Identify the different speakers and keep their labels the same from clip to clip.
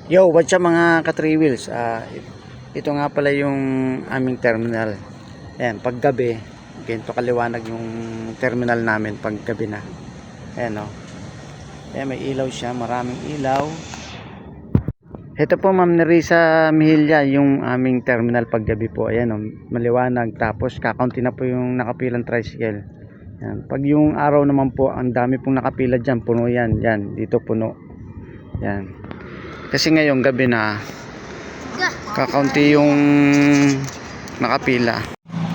Speaker 1: Yo, what's up mga ka-3 wheels? Ito nga pala yung aming terminal. Ayan, paggabi, ganito kaliwanag yung terminal namin paggabi na. Ayan o. Ayan, may ilaw siya, maraming ilaw. Ito po Ma'am Nerissa Mihilya, yung aming terminal paggabi po. Ayan o, maliwanag. Tapos kakaunti na po yung nakapilang tricycle. Ayan. Pag yung araw naman po, ang dami pong nakapila dyan, puno yan. Yan, dito puno. Yan. Kasi ngayong gabi na kakaunti yung nakapila.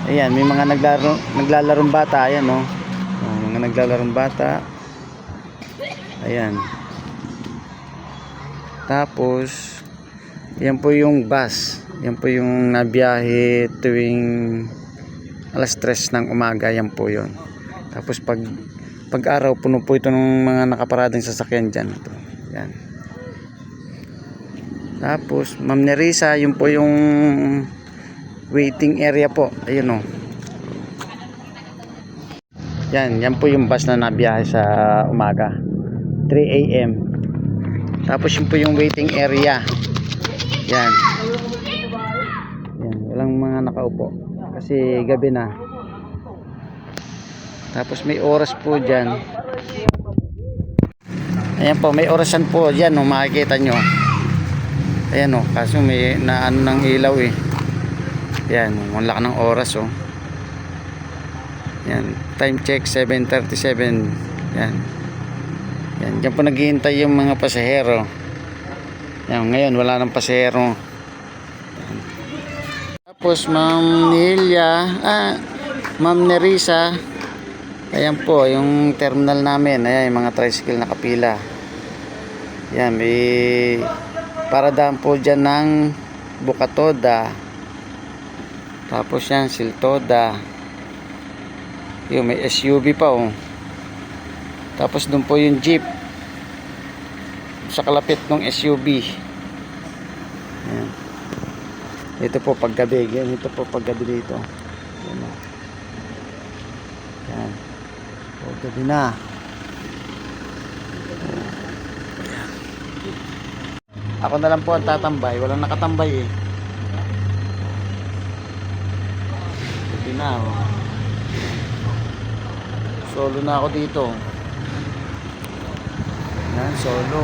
Speaker 1: Ayan, may mga naglalarong bata. Ayan o, mga naglalarong bata. Ayan. Tapos yan po yung bus. Yan po yung nabiyahe tuwing alas 3 ng umaga. Yan po yun. Tapos pag araw, puno po ito ng mga nakaparadang sasakyan dyan. Ito. Yan. Tapos Ma'am Nerissa, yun po yung waiting area po. Ayun o. Yan po yung bus na nabiyahe sa umaga 3 AM. Tapos yun po yung waiting area. Yan, walang mga nakaupo kasi gabi na. Tapos may oras po dyan. Ayan po, may orasan po dyan, makikita nyo. Ayan o, kaso may naano ng ilaw eh. Ayan, wala ka ng oras o. Ayan, time check 7:37. Ayan. Ayan, dyan po naghihintay yung mga pasahero. Ayan, ngayon wala ng pasahero. Ayan. Tapos Ma'am Nerissa, ayan po yung terminal namin. Ayan, yung mga tricycle nakapila. Ayan, may paradaan po dyan ng Bukatoda. Tapos yan, Siltoda. Yung may SUV pa oh. Tapos doon po yung jeep sa kalapit ng SUV. Ayan. Ito po paggabi. Ito po paggabi dito. Ayan o. Ayan. Paggabi na. Ako na lang po ang tatambay. Walang nakatambay eh. Paggabi na o. Solo na ako dito. Yan, solo.